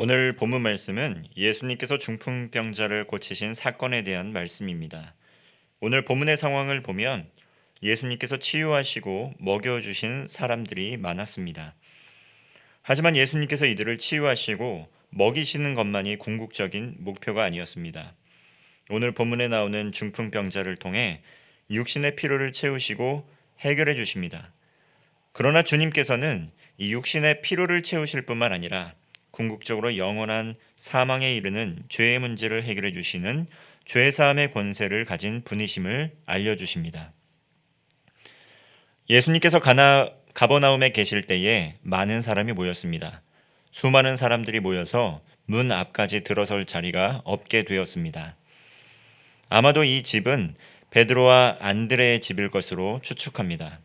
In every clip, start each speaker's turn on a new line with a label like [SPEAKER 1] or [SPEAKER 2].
[SPEAKER 1] 오늘 본문 말씀은 예수님께서 중풍병자를 고치신 사건에 대한 말씀입니다. 오늘 본문의 상황을 보면 예수님께서 치유하시고 먹여주신 사람들이 많았습니다. 하지만 예수님께서 이들을 치유하시고 먹이시는 것만이 궁극적인 목표가 아니었습니다. 오늘 본문에 나오는 중풍병자를 통해 육신의 필요를 채우시고 해결해 주십니다. 그러나 주님께서는 이 육신의 필요를 채우실 뿐만 아니라 궁극적으로 영원한 사망에 이르는 죄의 문제를 해결해 주시는 죄사함의 권세를 가진 분이심을 알려주십니다. 예수님께서 가버나움에 계실 때에 많은 사람이 모였습니다. 수많은 사람들이 모여서 문 앞까지 들어설 자리가 없게 되었습니다. 아마도 이 집은 베드로와 안드레의 집일 것으로 추측합니다.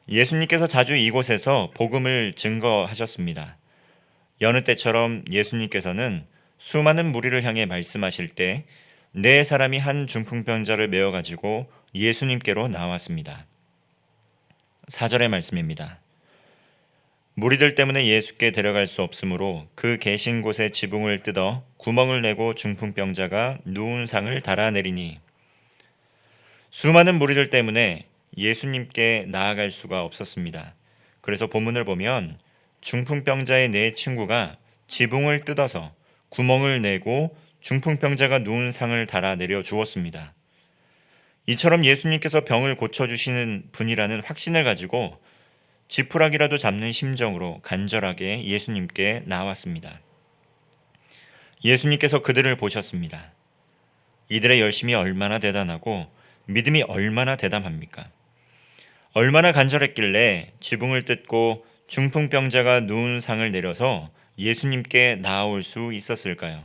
[SPEAKER 1] 예수님께서 자주 이곳에서 복음을 증거하셨습니다. 여느 때처럼 예수님께서는 수많은 무리를 향해 말씀하실 때 네 사람이 한 중풍병자를 메어가지고 예수님께로 나왔습니다. 4절의 말씀입니다. 무리들 때문에 예수께 데려갈 수 없으므로 그 계신 곳에 지붕을 뜯어 구멍을 내고 중풍병자가 누운 상을 달아내리니 수많은 무리들 때문에 예수님께 나아갈 수가 없었습니다. 그래서 본문을 보면 중풍병자의 네 친구가 지붕을 뜯어서 구멍을 내고 중풍병자가 누운 상을 달아내려 주었습니다. 이처럼 예수님께서 병을 고쳐주시는 분이라는 확신을 가지고 지푸라기라도 잡는 심정으로 간절하게 예수님께 나왔습니다. 예수님께서 그들을 보셨습니다. 이들의 열심이 얼마나 대단하고 믿음이 얼마나 대담합니까? 얼마나 간절했길래 지붕을 뜯고 중풍병자가 누운 상을 내려서 예수님께 나아올 수 있었을까요?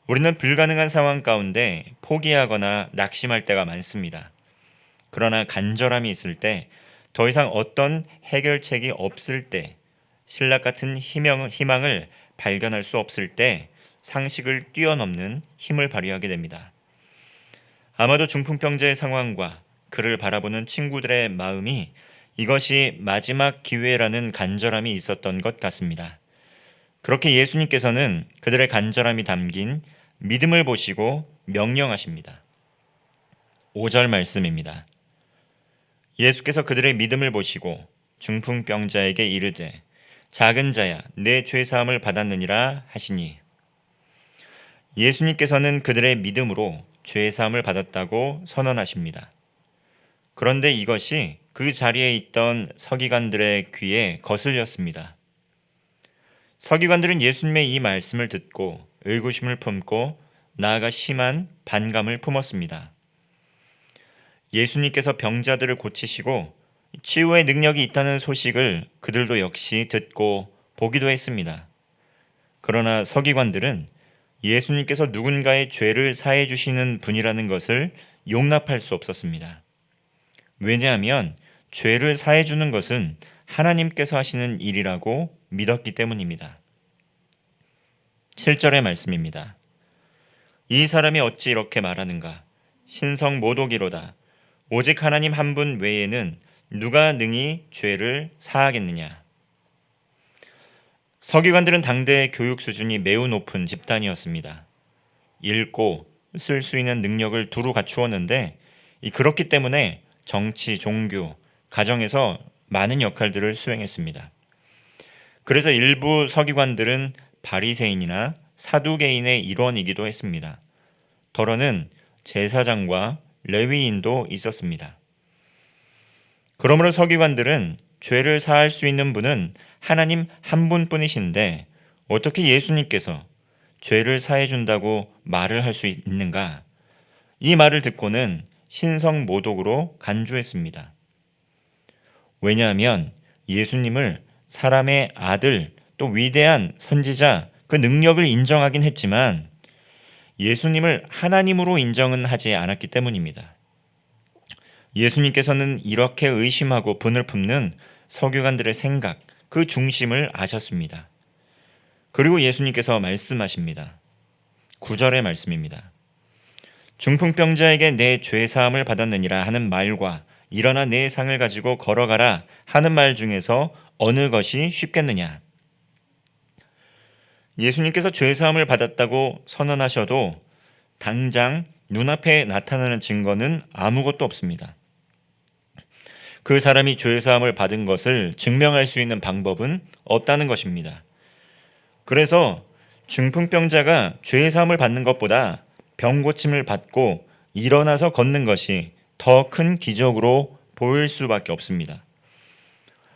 [SPEAKER 1] 우리는 불가능한 상황 가운데 포기하거나 낙심할 때가 많습니다. 그러나 간절함이 있을 때, 더 이상 어떤 해결책이 없을 때, 신락 같은 희망을 발견할 수 없을 때 상식을 뛰어넘는 힘을 발휘하게 됩니다. 아마도 중풍병자의 상황과 그를 바라보는 친구들의 마음이 이것이 마지막 기회라는 간절함이 있었던 것 같습니다. 그렇게 예수님께서는 그들의 간절함이 담긴 믿음을 보시고 명령하십니다. 5절 말씀입니다. 예수께서 그들의 믿음을 보시고 중풍병자에게 이르되 작은 자야 내 죄사함을 받았느니라 하시니 예수님께서는 그들의 믿음으로 죄사함을 받았다고 선언하십니다. 그런데 이것이 그 자리에 있던 서기관들의 귀에 거슬렸습니다. 서기관들은 예수님의 이 말씀을 듣고 의구심을 품고 나아가 심한 반감을 품었습니다. 예수님께서 병자들을 고치시고 치유의 능력이 있다는 소식을 그들도 역시 듣고 보기도 했습니다. 그러나 서기관들은 예수님께서 누군가의 죄를 사해 주시는 분이라는 것을 용납할 수 없었습니다. 왜냐하면 죄를 사해 주는 것은 하나님께서 하시는 일이라고 믿었기 때문입니다. 7절의 말씀입니다. 이 사람이 어찌 이렇게 말하는가? 신성 모독이로다. 오직 하나님 한 분 외에는 누가 능히 죄를 사하겠느냐? 서기관들은 당대의 교육 수준이 매우 높은 집단이었습니다. 읽고 쓸 수 있는 능력을 두루 갖추었는데 그렇기 때문에 정치, 종교, 가정에서 많은 역할들을 수행했습니다. 그래서 일부 서기관들은 바리새인이나 사두개인의 일원이기도 했습니다. 더러는 제사장과 레위인도 있었습니다. 그러므로 서기관들은 죄를 사할 수 있는 분은 하나님 한 분뿐이신데 어떻게 예수님께서 죄를 사해 준다고 말을 할 수 있는가? 이 말을 듣고는 신성모독으로 간주했습니다. 왜냐하면 예수님을 사람의 아들, 또 위대한 선지자, 그 능력을 인정하긴 했지만 예수님을 하나님으로 인정은 하지 않았기 때문입니다. 예수님께서는 이렇게 의심하고 분을 품는 서기관들의 생각, 그 중심을 아셨습니다. 그리고 예수님께서 말씀하십니다. 9절의 말씀입니다. 중풍병자에게 내 죄사함을 받았느니라 하는 말과 일어나 내 상을 가지고 걸어가라 하는 말 중에서 어느 것이 쉽겠느냐? 예수님께서 죄사함을 받았다고 선언하셔도 당장 눈앞에 나타나는 증거는 아무것도 없습니다. 그 사람이 죄사함을 받은 것을 증명할 수 있는 방법은 없다는 것입니다. 그래서 중풍병자가 죄사함을 받는 것보다 병 고침을 받고 일어나서 걷는 것이 더 큰 기적으로 보일 수밖에 없습니다.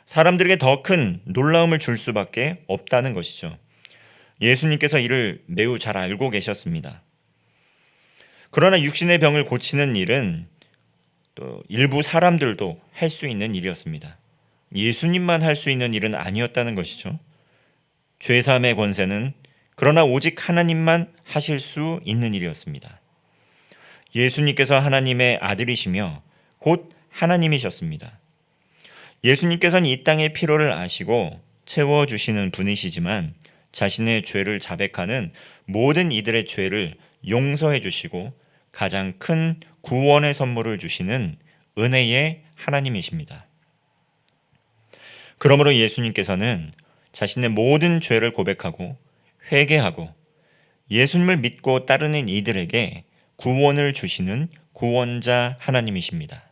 [SPEAKER 1] 사람들에게 더 큰 놀라움을 줄 수밖에 없다는 것이죠. 예수님께서 이를 매우 잘 알고 계셨습니다. 그러나 육신의 병을 고치는 일은 또 일부 사람들도 할 수 있는 일이었습니다. 예수님만 할 수 있는 일은 아니었다는 것이죠. 죄사함의 권세는 그러나 오직 하나님만 하실 수 있는 일이었습니다. 예수님께서 하나님의 아들이시며 곧 하나님이셨습니다. 예수님께서는 이 땅의 피로를 아시고 채워주시는 분이시지만 자신의 죄를 자백하는 모든 이들의 죄를 용서해 주시고 가장 큰 구원의 선물을 주시는 은혜의 하나님이십니다. 그러므로 예수님께서는 자신의 모든 죄를 고백하고 회개하고 예수님을 믿고 따르는 이들에게 구원을 주시는 구원자 하나님이십니다.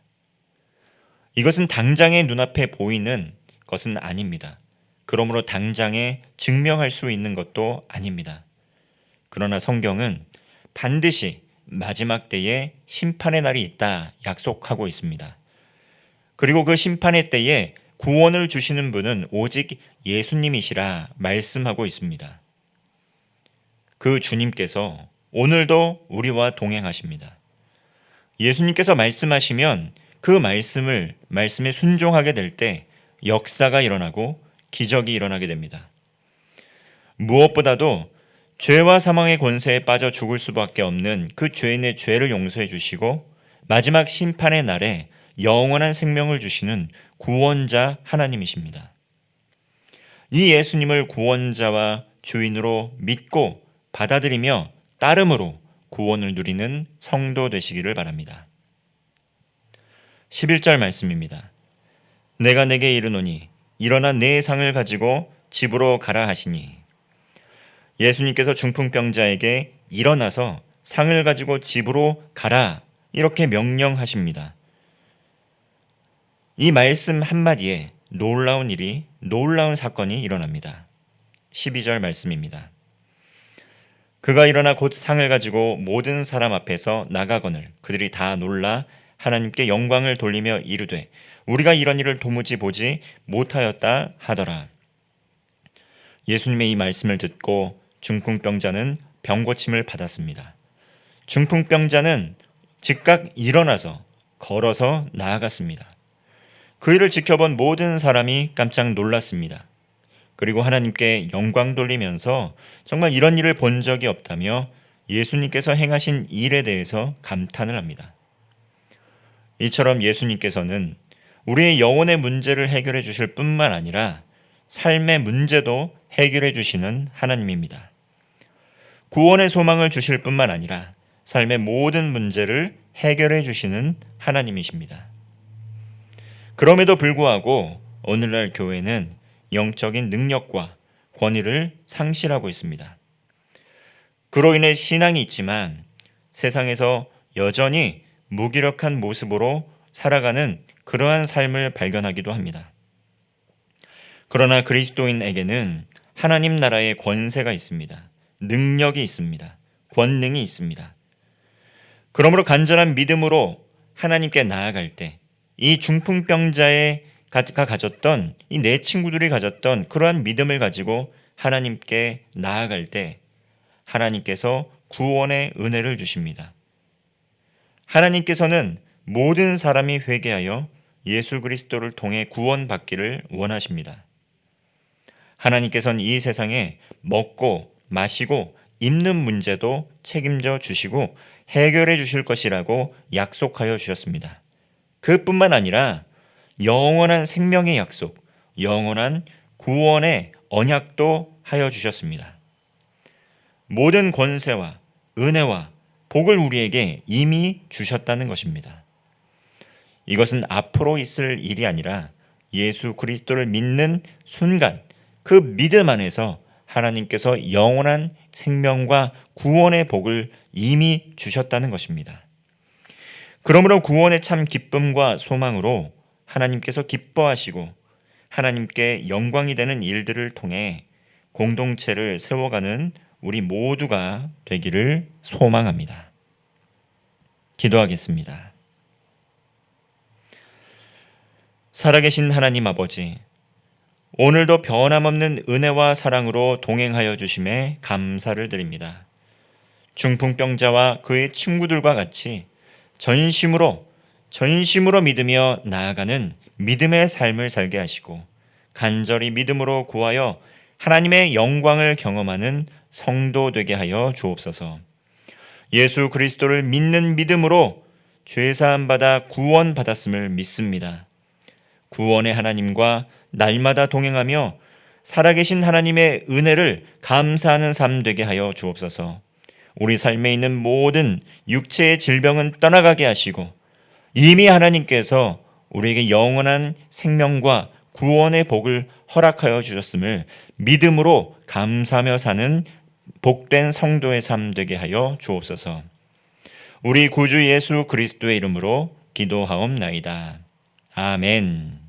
[SPEAKER 1] 이것은 당장의 눈앞에 보이는 것은 아닙니다. 그러므로 당장에 증명할 수 있는 것도 아닙니다. 그러나 성경은 반드시 마지막 때에 심판의 날이 있다 약속하고 있습니다. 그리고 그 심판의 때에 구원을 주시는 분은 오직 예수님이시라 말씀하고 있습니다. 그 주님께서 오늘도 우리와 동행하십니다. 예수님께서 말씀하시면 그 말씀에 순종하게 될 때 역사가 일어나고 기적이 일어나게 됩니다. 무엇보다도 죄와 사망의 권세에 빠져 죽을 수밖에 없는 그 죄인의 죄를 용서해 주시고 마지막 심판의 날에 영원한 생명을 주시는 구원자 하나님이십니다. 이 예수님을 구원자와 주인으로 믿고 받아들이며 따름으로 구원을 누리는 성도 되시기를 바랍니다. 11절 말씀입니다. 내가 내게 이르노니 일어나 내 상을 가지고 집으로 가라 하시니. 예수님께서 중풍병자에게 일어나서 상을 가지고 집으로 가라 이렇게 명령하십니다. 이 말씀 한마디에 놀라운 사건이 일어납니다. 12절 말씀입니다. 그가 일어나 곧 상을 가지고 모든 사람 앞에서 나가거늘 그들이 다 놀라 하나님께 영광을 돌리며 이르되 우리가 이런 일을 도무지 보지 못하였다 하더라. 예수님의 이 말씀을 듣고 중풍병자는 병고침을 받았습니다. 중풍병자는 즉각 일어나서 걸어서 나아갔습니다. 그 일을 지켜본 모든 사람이 깜짝 놀랐습니다. 그리고 하나님께 영광 돌리면서 정말 이런 일을 본 적이 없다며 예수님께서 행하신 일에 대해서 감탄을 합니다. 이처럼 예수님께서는 우리의 영혼의 문제를 해결해 주실 뿐만 아니라 삶의 문제도 해결해 주시는 하나님입니다. 구원의 소망을 주실 뿐만 아니라 삶의 모든 문제를 해결해 주시는 하나님이십니다. 그럼에도 불구하고 오늘날 교회는 영적인 능력과 권위를 상실하고 있습니다. 그로 인해 신앙이 있지만 세상에서 여전히 무기력한 모습으로 살아가는 그러한 삶을 발견하기도 합니다. 그러나 그리스도인에게는 하나님 나라의 권세가 있습니다. 능력이 있습니다. 권능이 있습니다. 그러므로 간절한 믿음으로 하나님께 나아갈 때 이 중풍병자가 가졌던 이 네 친구들이 가졌던 그러한 믿음을 가지고 하나님께 나아갈 때 하나님께서 구원의 은혜를 주십니다. 하나님께서는 모든 사람이 회개하여 예수 그리스도를 통해 구원받기를 원하십니다. 하나님께서는 이 세상에 먹고 마시고 입는 문제도 책임져 주시고 해결해 주실 것이라고 약속하여 주셨습니다. 그뿐만 아니라 영원한 생명의 약속, 영원한 구원의 언약도 하여 주셨습니다. 모든 권세와 은혜와 복을 우리에게 이미 주셨다는 것입니다. 이것은 앞으로 있을 일이 아니라 예수 그리스도를 믿는 순간 그 믿음 안에서 하나님께서 영원한 생명과 구원의 복을 이미 주셨다는 것입니다. 그러므로 구원의 참 기쁨과 소망으로 하나님께서 기뻐하시고 하나님께 영광이 되는 일들을 통해 공동체를 세워가는 우리 모두가 되기를 소망합니다. 기도하겠습니다. 살아계신 하나님 아버지, 오늘도 변함없는 은혜와 사랑으로 동행하여 주심에 감사를 드립니다. 중풍병자와 그의 친구들과 같이 전심으로 믿으며 나아가는 믿음의 삶을 살게 하시고 간절히 믿음으로 구하여 하나님의 영광을 경험하는 성도 되게 하여 주옵소서. 예수 그리스도를 믿는 믿음으로 죄사함 받아 구원 받았음을 믿습니다. 구원의 하나님과 날마다 동행하며 살아계신 하나님의 은혜를 감사하는 삶 되게 하여 주옵소서. 우리 삶에 있는 모든 육체의 질병은 떠나가게 하시고 이미 하나님께서 우리에게 영원한 생명과 구원의 복을 허락하여 주셨음을 믿음으로 감사하며 사는 복된 성도의 삶 되게 하여 주옵소서. 우리 구주 예수 그리스도의 이름으로 기도하옵나이다. 아멘.